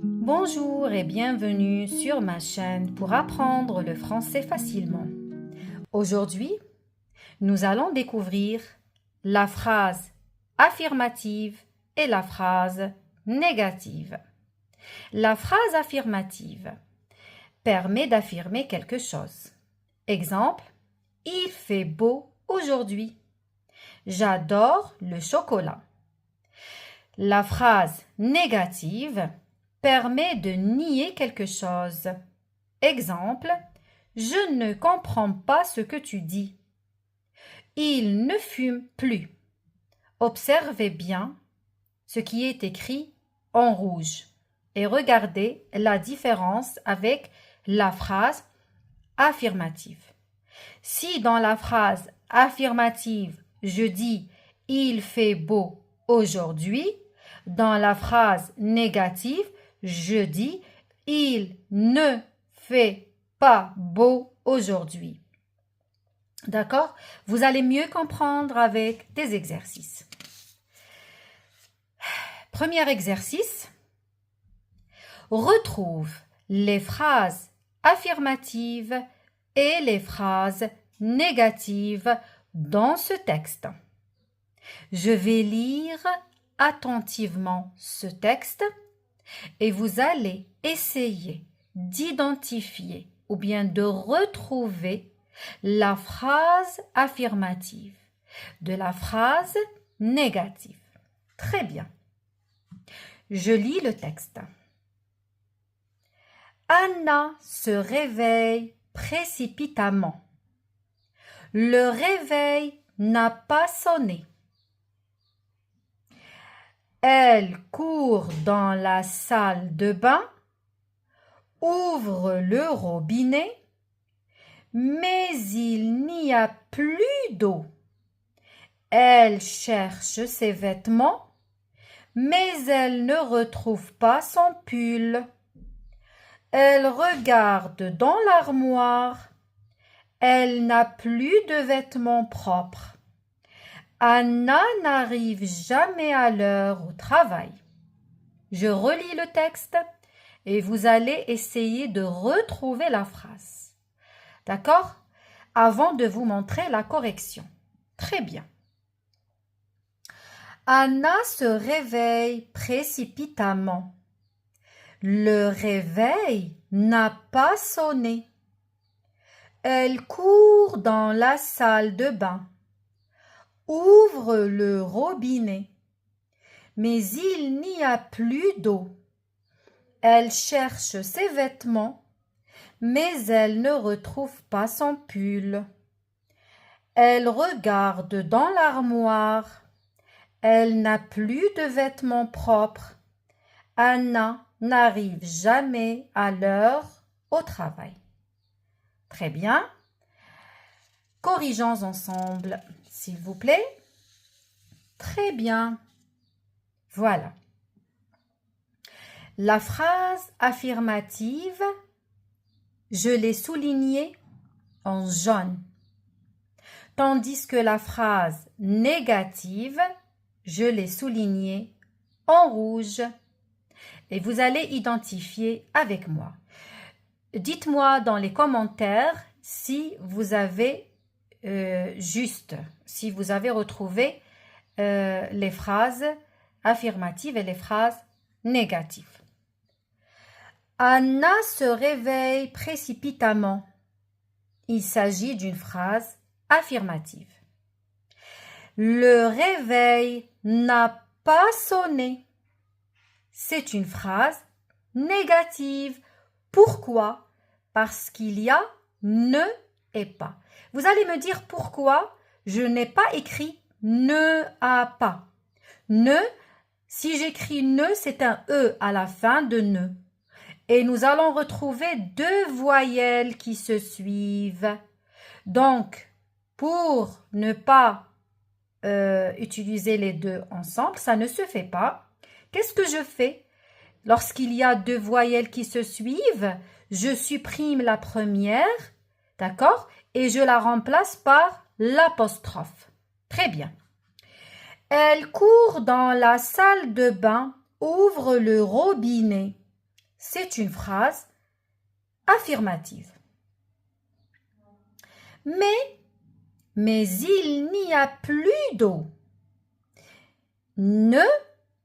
Bonjour et bienvenue sur ma chaîne pour apprendre le français facilement. Aujourd'hui, nous allons découvrir la phrase affirmative et la phrase négative. La phrase affirmative permet d'affirmer quelque chose. Exemple, il fait beau aujourd'hui. J'adore le chocolat. La phrase négative permet de nier quelque chose. Exemple, je ne comprends pas ce que tu dis. Il ne fume plus. Observez bien ce qui est écrit en rouge et regardez la différence avec la phrase affirmative. Si dans la phrase affirmative, je dis « il fait beau aujourd'hui », dans la phrase négative, je dis « il ne fait pas beau aujourd'hui ». D'accord? Vous allez mieux comprendre avec des exercices. Premier exercice. Retrouve les phrases affirmatives et les phrases négatives dans ce texte. Je vais lire attentivement ce texte et vous allez essayer d'identifier ou bien de retrouver la phrase affirmative de la phrase négative. Très bien. Je lis le texte. Anna se réveille précipitamment. Le réveil n'a pas sonné. Elle court dans la salle de bain, ouvre le robinet, mais il n'y a plus d'eau. Elle cherche ses vêtements, mais elle ne retrouve pas son pull. Elle regarde dans l'armoire. Elle n'a plus de vêtements propres. Anna n'arrive jamais à l'heure au travail. Je relis le texte et vous allez essayer de retrouver la phrase. D'accord? Avant de vous montrer la correction. Très bien. Anna se réveille précipitamment. Le réveil n'a pas sonné. Elle court dans la salle de bain. Ouvre le robinet, mais il n'y a plus d'eau. Elle cherche ses vêtements, mais elle ne retrouve pas son pull. Elle regarde dans l'armoire. Elle n'a plus de vêtements propres. Anna n'arrive jamais à l'heure au travail. Très bien. Corrigeons ensemble, s'il vous plaît. Très bien. Voilà. La phrase affirmative, je l'ai soulignée en jaune. Tandis que la phrase négative, je l'ai soulignée en rouge. Et vous allez identifier avec moi. Dites-moi dans les commentaires si vous avez si vous avez retrouvé les phrases affirmatives et les phrases négatives. Anna se réveille précipitamment. Il s'agit d'une phrase affirmative. Le réveil n'a pas sonné. C'est une phrase négative. Pourquoi? Parce qu'il y a ne et pas. Vous allez me dire pourquoi je n'ai pas écrit ne a pas. Ne, si j'écris ne, c'est un E à la fin de ne. Et nous allons retrouver deux voyelles qui se suivent. Donc, pour ne pas utiliser les deux ensemble, ça ne se fait pas. Qu'est-ce que je fais? Lorsqu'il y a deux voyelles qui se suivent, je supprime la première, d'accord? Et je la remplace par l'apostrophe. Très bien. Elle court dans la salle de bain, ouvre le robinet. c'est une phrase affirmative. Mais il n'y a plus d'eau. Ne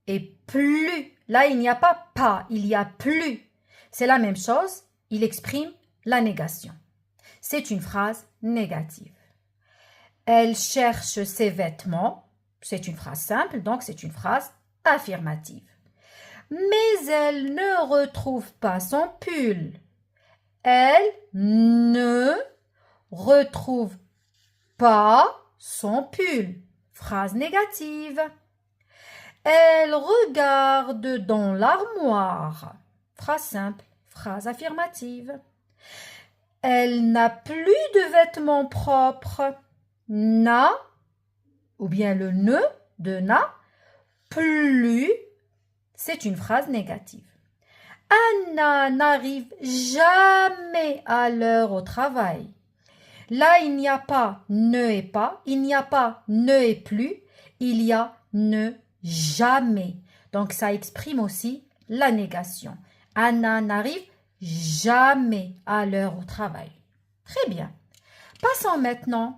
et plus. Là, il n'y a pas, il y a plus. C'est la même chose, il exprime la négation. C'est une phrase négative. Elle cherche ses vêtements. C'est une phrase simple, donc c'est une phrase affirmative. Mais elle ne retrouve pas son pull. Elle ne retrouve pas son pull. Phrase négative. Elle regarde dans l'armoire. Phrase simple, phrase affirmative. Elle n'a plus de vêtements propres. N'a, ou bien le ne de n'a, plus, c'est une phrase négative. Anna n'arrive jamais à l'heure au travail. Là, il n'y a pas ne et pas, il n'y a pas ne et plus, il y a ne jamais. Donc, ça exprime aussi la négation. Anna n'arrive jamais à l'heure au travail. Très bien. Passons maintenant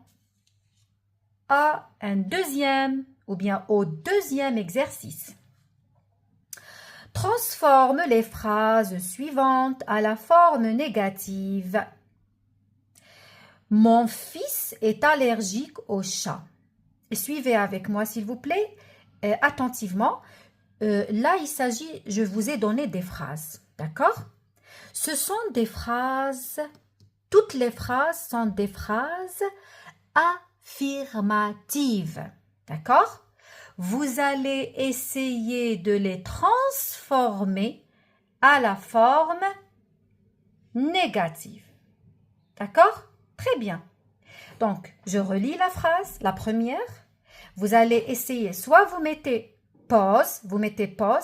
à un deuxième ou bien au deuxième exercice. Transforme les phrases suivantes à la forme négative. Mon fils est allergique au chat. Suivez avec moi s'il vous plaît attentivement. Là, il s'agit, je vous ai donné des phrases, d'accord? Ce sont des phrases, toutes les phrases sont des phrases affirmatives, d'accord? Vous allez essayer de les transformer à la forme négative, d'accord? Très bien. Donc, je relis la phrase, la première. Vous allez essayer, soit vous mettez pause,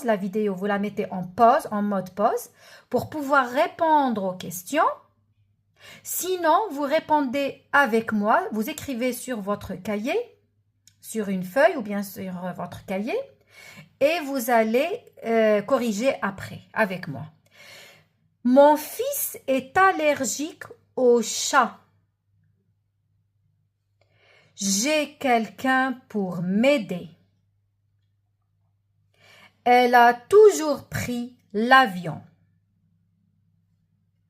la vidéo, vous la mettez en pause, en mode pause, pour pouvoir répondre aux questions. Sinon, vous répondez avec moi, vous écrivez sur votre cahier, sur une feuille ou bien sur votre cahier, et vous allez corriger après, avec moi. Mon fils est allergique au chat. J'ai quelqu'un pour m'aider. Elle a toujours pris l'avion.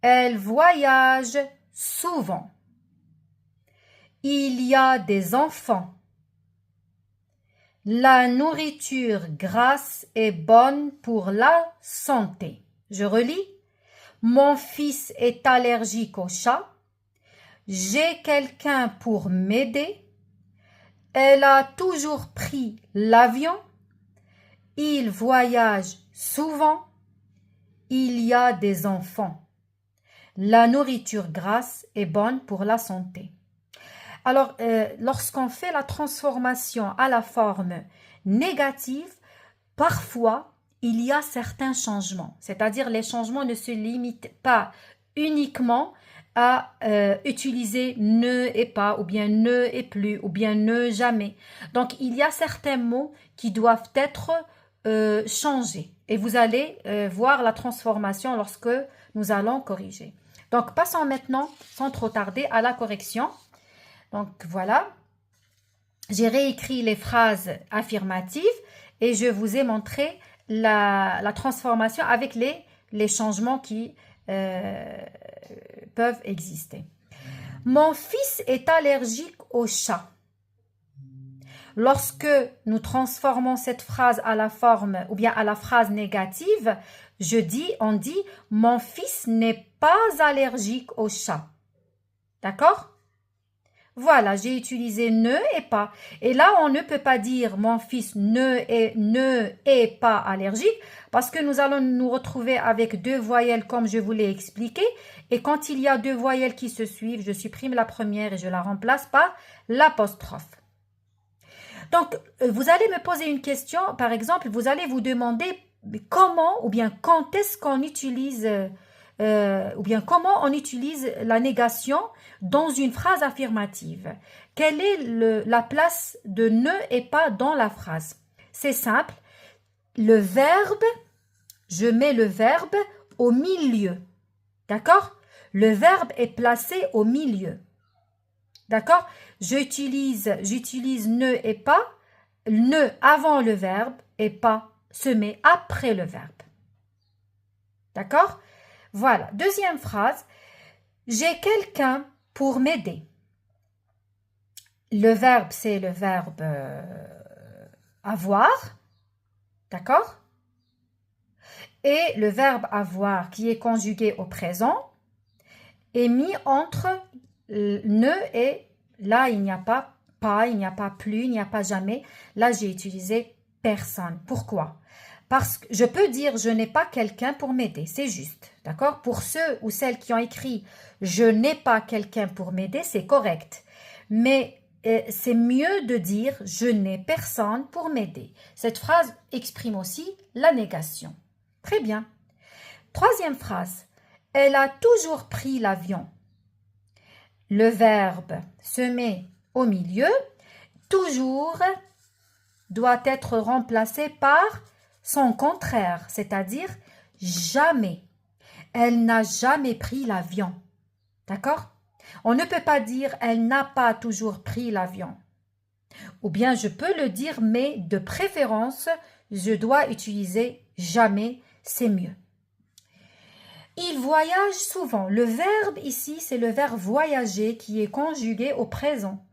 Elle voyage souvent. Il y a des enfants. La nourriture grasse est bonne pour la santé. Je relis. Mon fils est allergique au chat. J'ai quelqu'un pour m'aider. Elle a toujours pris l'avion. Il voyage souvent. Il y a des enfants. La nourriture grasse est bonne pour la santé. Alors, lorsqu'on fait la transformation à la forme négative, parfois, il y a certains changements. C'est-à-dire, les changements ne se limitent pas uniquement à utiliser ne et pas, ou bien ne et plus, ou bien ne jamais. Donc, il y a certains mots qui doivent être changés. Et vous allez voir la transformation lorsque nous allons corriger. Donc, passons maintenant, sans trop tarder, à la correction. Donc, voilà. J'ai réécrit les phrases affirmatives et je vous ai montré la transformation avec les changements qui peuvent exister. Mon fils est allergique au chat. Lorsque nous transformons cette phrase à la forme ou bien à la phrase négative, on dit mon fils n'est pas allergique au chat. D'accord? Voilà, j'ai utilisé ne et pas. Et là, on ne peut pas dire mon fils ne est pas allergique parce que nous allons nous retrouver avec deux voyelles comme je vous l'ai expliqué. Et quand il y a deux voyelles qui se suivent, je supprime la première et je la remplace par l'apostrophe. Donc, vous allez me poser une question. Par exemple, vous allez vous demander comment ou bien quand est-ce qu'on utilise ou bien comment on utilise la négation dans une phrase affirmative. Quelle est la place de ne et pas dans la phrase? C'est simple. Le verbe, je mets le verbe au milieu. D'accord? Le verbe est placé au milieu. D'accord? J'utilise ne et pas. Ne avant le verbe et pas se met après le verbe. D'accord? Voilà. Deuxième phrase. J'ai quelqu'un pour m'aider. Le verbe, c'est le verbe avoir. D'accord? Et le verbe avoir qui est conjugué au présent est mis entre ne et là, il n'y a pas, il n'y a pas plus, il n'y a pas jamais. Là, j'ai utilisé personne. Pourquoi? Parce que je peux dire je n'ai pas quelqu'un pour m'aider, c'est juste. D'accord? Pour ceux ou celles qui ont écrit je n'ai pas quelqu'un pour m'aider, c'est correct. Mais c'est mieux de dire je n'ai personne pour m'aider. Cette phrase exprime aussi la négation. Très bien. Troisième phrase. Elle a toujours pris l'avion. Le verbe se met au milieu. Toujours doit être remplacé par son contraire, c'est-à-dire jamais. Elle n'a jamais pris l'avion. D'accord? On ne peut pas dire elle n'a pas toujours pris l'avion. Ou bien je peux le dire, mais de préférence, je dois utiliser jamais, c'est mieux. Il voyage souvent. Le verbe ici, c'est le verbe voyager qui est conjugué au présent.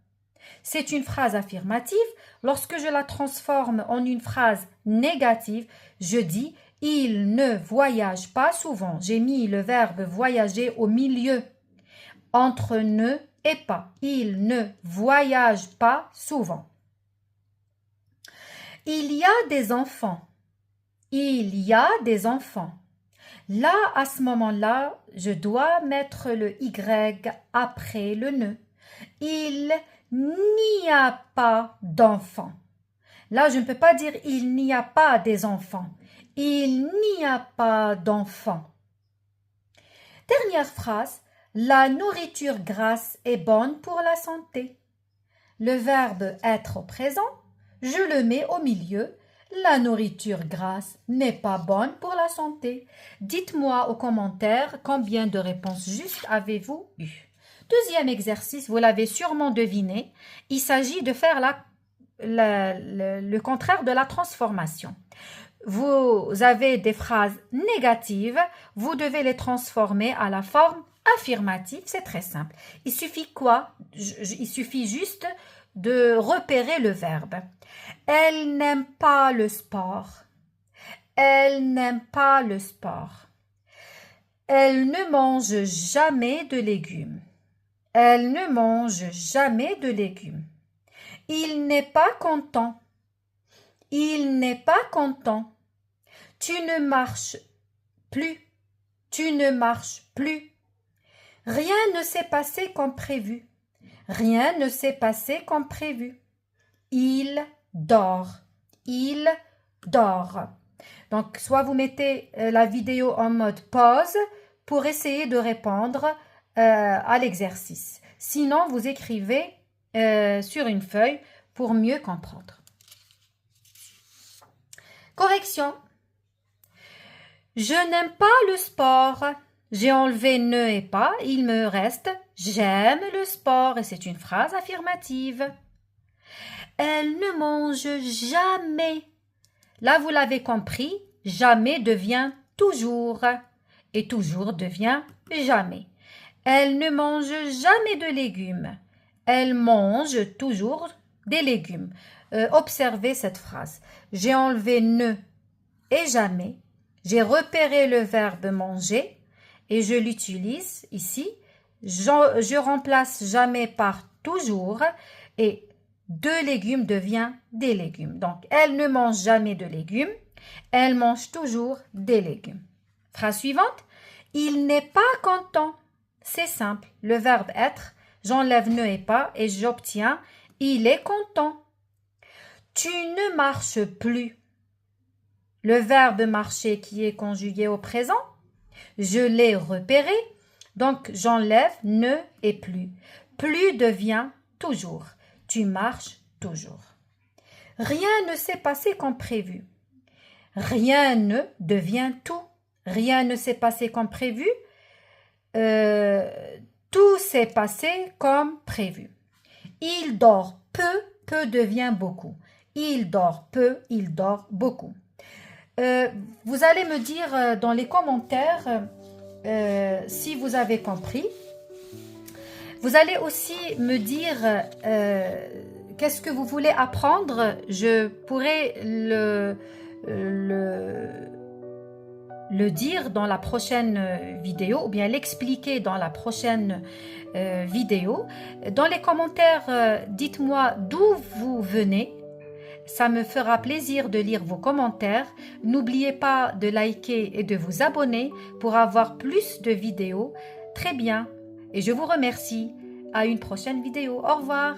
C'est une phrase affirmative. Lorsque je la transforme en une phrase négative, je dis « Il ne voyage pas souvent ». J'ai mis le verbe voyager au milieu, entre ne et pas. Il ne voyage pas souvent. Il y a des enfants. Il y a des enfants. Là, à ce moment-là, je dois mettre le Y après le ne. Il n'y a pas d'enfants. Là, je ne peux pas dire il n'y a pas des enfants. Il n'y a pas d'enfants. Dernière phrase. La nourriture grasse est bonne pour la santé. Le verbe être au présent, je le mets au milieu. La nourriture grasse n'est pas bonne pour la santé. Dites-moi aux commentaires combien de réponses justes avez-vous eu. Deuxième exercice, vous l'avez sûrement deviné, il s'agit de faire le contraire de la transformation. Vous avez des phrases négatives, vous devez les transformer à la forme affirmative, c'est très simple. Il suffit quoi? Il suffit juste de repérer le verbe. Elle n'aime pas le sport. Elle n'aime pas le sport. Elle ne mange jamais de légumes. Elle ne mange jamais de légumes. Il n'est pas content. Il n'est pas content. Tu ne marches plus. Tu ne marches plus. Rien ne s'est passé comme prévu. Rien ne s'est passé comme prévu. Il dort. Il dort. Donc, soit vous mettez la vidéo en mode pause pour essayer de répondre à l'exercice. Sinon, vous écrivez sur une feuille pour mieux comprendre. Correction. Je n'aime pas le sport. J'ai enlevé ne et pas. Il me reste j'aime le sport et c'est une phrase affirmative. Elle ne mange jamais. Là, vous l'avez compris, jamais devient toujours et toujours devient jamais. Elle ne mange jamais de légumes. Elle mange toujours des légumes. Observez cette phrase. J'ai enlevé ne et jamais. J'ai repéré le verbe manger et je l'utilise ici. Je remplace jamais par toujours et de légumes devient des légumes. Donc, elle ne mange jamais de légumes. Elle mange toujours des légumes. Phrase suivante. Il n'est pas content. C'est simple. Le verbe être, j'enlève ne et pas et j'obtiens il est content. Tu ne marches plus. Le verbe marcher qui est conjugué au présent, je l'ai repéré. Donc, j'enlève ne et plus. Plus devient toujours. Tu marches toujours. Rien ne s'est passé comme prévu. Rien ne devient tout. Rien ne s'est passé comme prévu. Tout s'est passé comme prévu. Il dort peu, peu devient beaucoup. Il dort peu, il dort beaucoup. Vous allez me dire dans les commentaires si vous avez compris. Vous allez aussi me dire qu'est-ce que vous voulez apprendre. Je pourrais le dire dans la prochaine vidéo ou bien l'expliquer dans la prochaine vidéo. Dans les commentaires, dites-moi d'où vous venez. Ça me fera plaisir de lire vos commentaires. N'oubliez pas de liker et de vous abonner pour avoir plus de vidéos. Très bien. Et je vous remercie. À une prochaine vidéo. Au revoir.